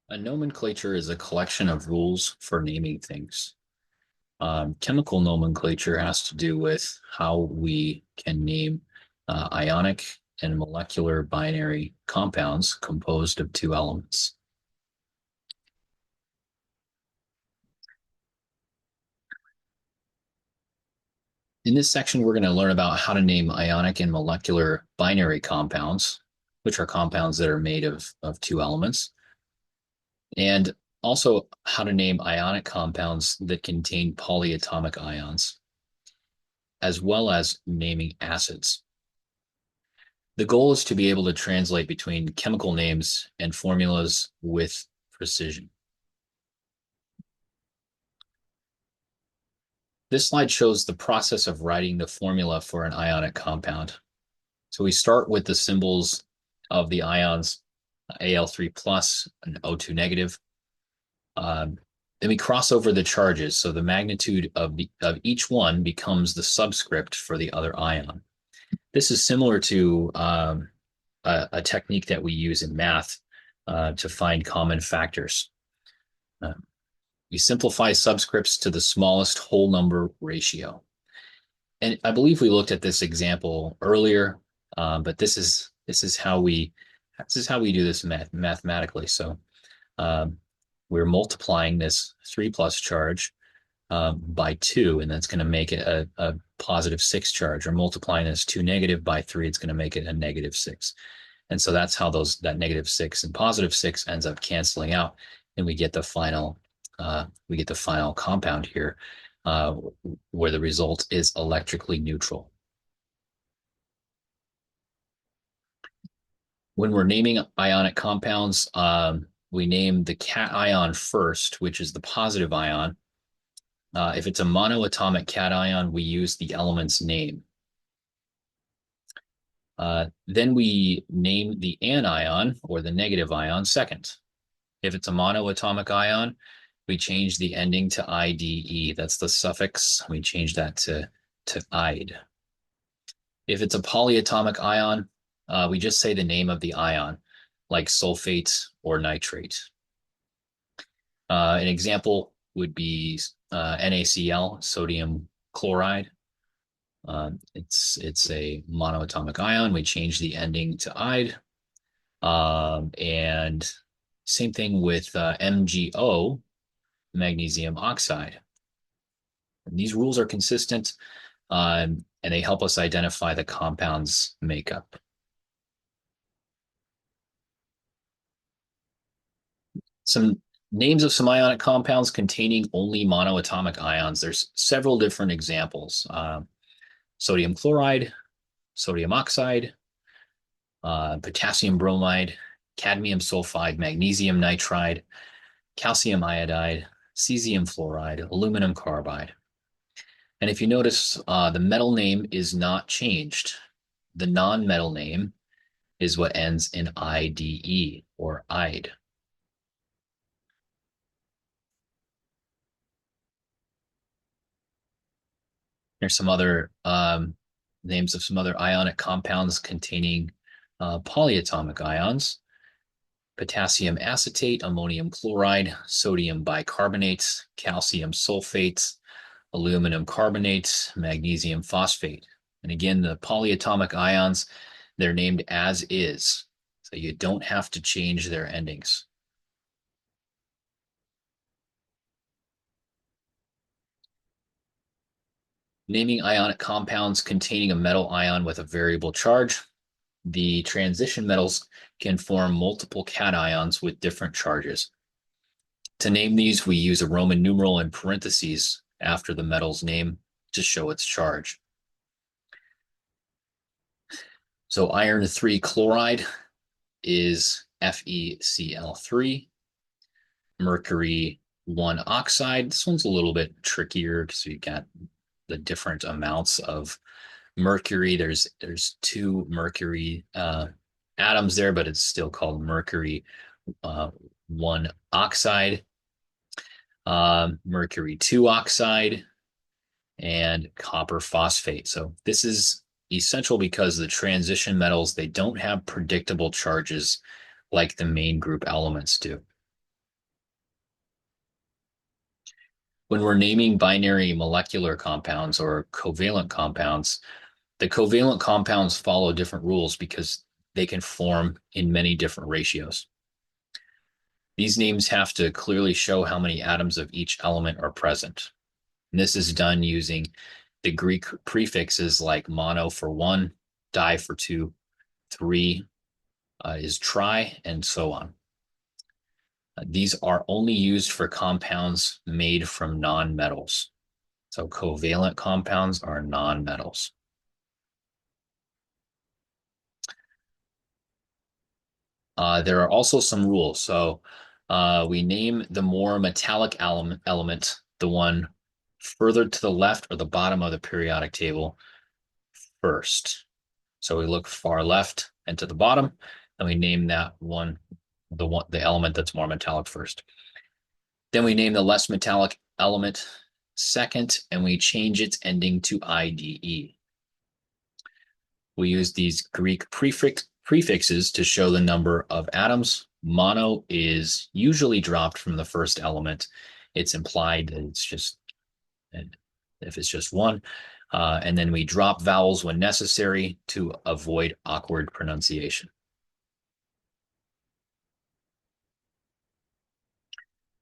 A nomenclature is a collection of rules for naming things. Chemical nomenclature has to do with how we can name ionic and molecular binary compounds composed of two elements. In this section, we're going to learn about how to name ionic and molecular binary compounds, which are compounds that are made of two elements, and also how to name ionic compounds that contain polyatomic ions, as well as naming acids. The goal is to be able to translate between chemical names and formulas with precision. This slide shows the process of writing the formula for an ionic compound. So we start with the symbols of the ions Al3 plus and O2 negative. Then we cross over the charges. So the magnitude of each one becomes the subscript for the other ion. This is similar to a technique that we use in math to find common factors. Uh, we simplify subscripts to the smallest whole number ratio. And I believe we looked at this example earlier, but this is how we do this mathematically. So um, we're multiplying this 3 plus charge by 2, and that's going to make it a positive 6 charge. Or multiplying this 2 negative by 3, it's going to make it a negative 6. And so that's how that negative 6 and positive 6 ends up canceling out, and we get the final compound here, uh, where the result is electrically neutral. When we're naming ionic compounds, we name the cation first, which is the positive ion. If it's a monoatomic cation, we use the element's name. Then we name the anion, or the negative ion, second. If it's a monoatomic ion, we change the ending to IDE. That's the suffix. We change that to ide. If it's a polyatomic ion, we just say the name of the ion, like sulfate or nitrate. An example would be NaCl, sodium chloride. It's a monoatomic ion. We change the ending to ide. And same thing with MgO, magnesium oxide. And these rules are consistent, and they help us identify the compound's makeup. Some names of some ionic compounds containing only monoatomic ions. There's several different examples. Sodium chloride, sodium oxide, potassium bromide, cadmium sulfide, magnesium nitride, calcium iodide, cesium fluoride, aluminum carbide. And if you notice, the metal name is not changed. The non-metal name is what ends in IDE, or ide. There's some other names of some other ionic compounds containing polyatomic ions: potassium acetate, ammonium chloride, sodium bicarbonate, calcium sulfate, aluminum carbonate, magnesium phosphate. And again, the polyatomic ions, they're named as is. So you don't have to change their endings. Naming ionic compounds containing a metal ion with a variable charge. The transition metals can form multiple cations with different charges. To name these, we use a Roman numeral in parentheses after the metal's name to show its charge. So iron 3 chloride is FeCl3. Mercury 1 oxide. This one's a little bit trickier because you got the different amounts of mercury. There's 2 mercury atoms there, but it's still called mercury 1 oxide, mercury 2 oxide, and copper phosphate. So this is essential because the transition metals, they don't have predictable charges like the main group elements do. When we're naming binary molecular compounds or covalent compounds, the covalent compounds follow different rules because they can form in many different ratios. These names have to clearly show how many atoms of each element are present. And this is done using the Greek prefixes like mono for one, di for two, three is tri, and so on. These are only used for compounds made from nonmetals. So covalent compounds are nonmetals. There are also some rules. So we name the more metallic element, the one further to the left or the bottom of the periodic table first. So we look far left and to the bottom, and we name that one, the element that's more metallic first. Then we name the less metallic element second, and we change its ending to IDE. We use these Greek prefixes to show the number of atoms. Mono is usually dropped from the first element. It's implied that it's just, if it's just one. And then we drop vowels when necessary to avoid awkward pronunciation.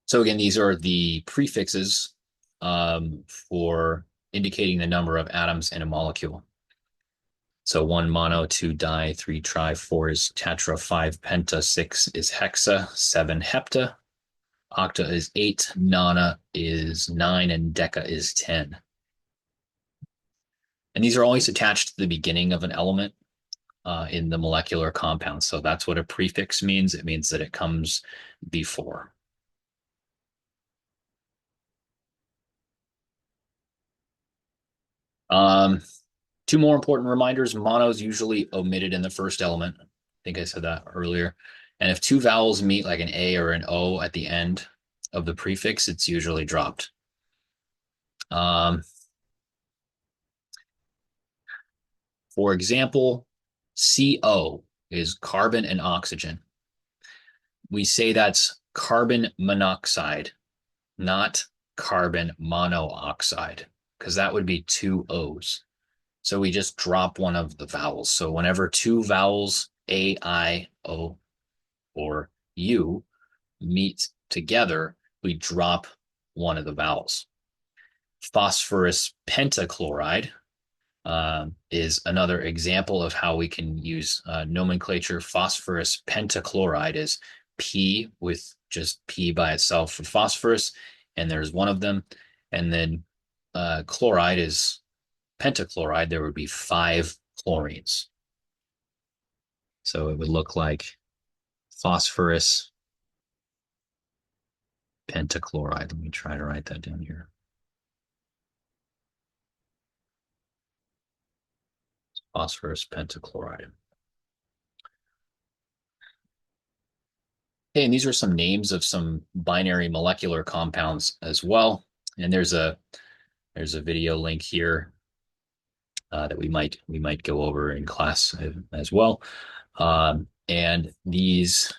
So again, these are the prefixes for indicating the number of atoms in a molecule. So 1 mono, 2 di, 3 tri, 4 is tetra, 5 penta, 6 is hexa, 7 hepta, octa is 8, nona is 9, and deca is 10. And these are always attached to the beginning of an element in the molecular compound. So that's what a prefix means. It means that it comes before. Two more important reminders. Mono is usually omitted in the first element. I think I said that earlier. And if two vowels meet like an A or an O at the end of the prefix, it's usually dropped. For example, CO is carbon and oxygen. We say that's carbon monoxide, not carbon monoxide, because that would be two O's. So we just drop one of the vowels. So whenever two vowels, A, I, O, or U, meet together, we drop one of the vowels. Phosphorus pentachloride is another example of how we can use nomenclature. Phosphorus pentachloride is P with just P by itself for phosphorus, and there's one of them. And then chloride is pentachloride. There would be 5 chlorines. So it would look like phosphorus pentachloride. Let me try to write that down here. Phosphorus pentachloride. Okay, and these are some names of some binary molecular compounds as well. And there's a video link here that we might go over in class as well. And these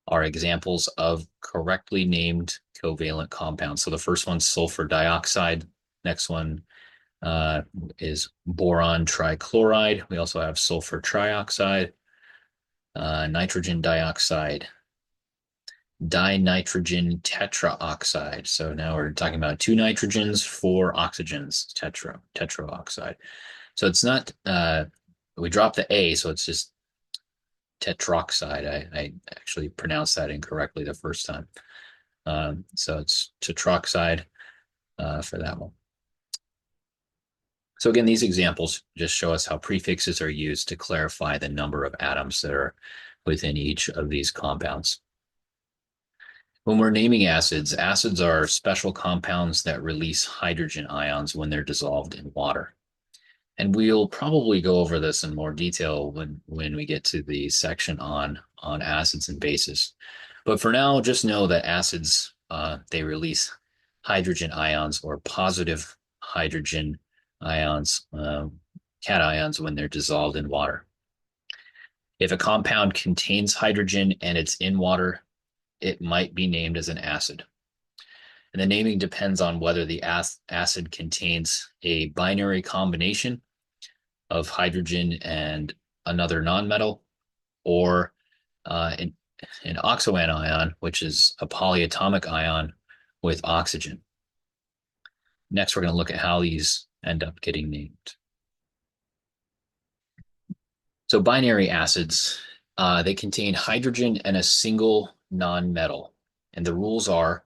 are examples of correctly named covalent compounds. So the first one's sulfur dioxide. Next one is boron trichloride. We also have sulfur trioxide, nitrogen dioxide, dinitrogen tetraoxide. So now we're talking about 2 nitrogens, 4 oxygens, tetraoxide. So it's not, we dropped the A, so it's just tetroxide. I actually pronounced that incorrectly the first time. So it's tetroxide for that one. So again, these examples just show us how prefixes are used to clarify the number of atoms that are within each of these compounds. When we're naming acids, acids are special compounds that release hydrogen ions when they're dissolved in water. And we'll probably go over this in more detail when we get to the section on acids and bases. But for now, just know that acids, they release hydrogen ions or positive hydrogen ions, cations, when they're dissolved in water. If a compound contains hydrogen and it's in water, it might be named as an acid. And the naming depends on whether the acid contains a binary combination of hydrogen and another nonmetal, or an oxoanion, which is a polyatomic ion with oxygen. Next, we're going to look at how these end up getting named. So binary acids, they contain hydrogen and a single nonmetal. And the rules are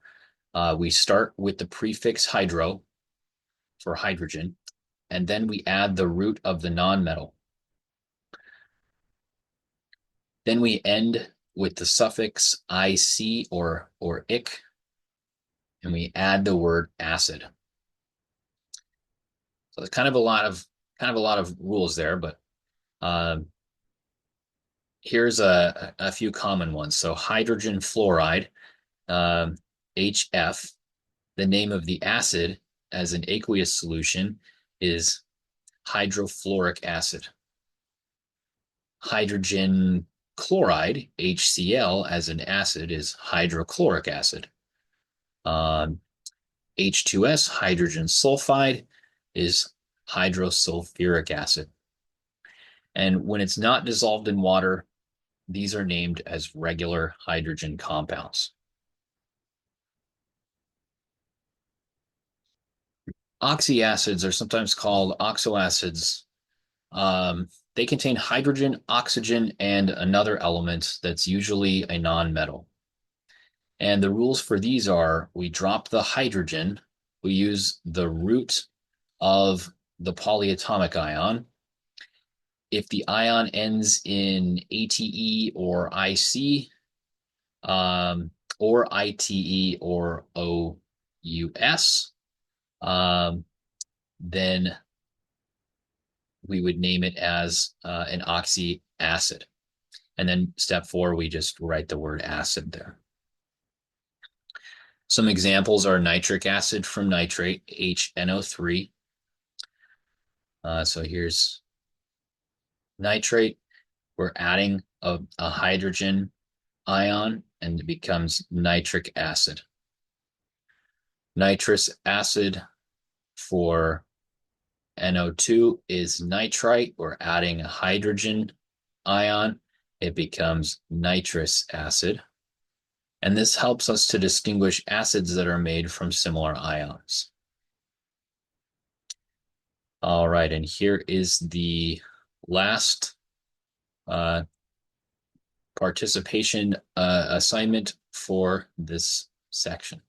we start with the prefix hydro for hydrogen, and then we add the root of the nonmetal. Then we end with the suffix ic or ic, and we add the word acid. So there's kind of a lot of rules there, but here's a few common ones. So hydrogen fluoride, HF. The name of the acid as an aqueous solution is hydrofluoric acid. Hydrogen chloride, HCl, as an acid is hydrochloric acid. H2S, hydrogen sulfide, is hydrosulfuric acid. And when it's not dissolved in water, these are named as regular hydrogen compounds. Oxyacids are sometimes called oxoacids. They contain hydrogen, oxygen, and another element that's usually a nonmetal. And the rules for these are we drop the hydrogen, we use the root of the polyatomic ion. If the ion ends in ATE or IC, or ITE or OUS, then we would name it as an oxy acid. And then step 4, we just write the word acid there. Some examples are nitric acid from nitrate, HNO3. So here's nitrate. We're adding a hydrogen ion, and it becomes nitric acid. Nitrous acid for NO2 is nitrite. We're adding a hydrogen ion. It becomes nitrous acid. And this helps us to distinguish acids that are made from similar ions. All right, and here is the last participation assignment for this section.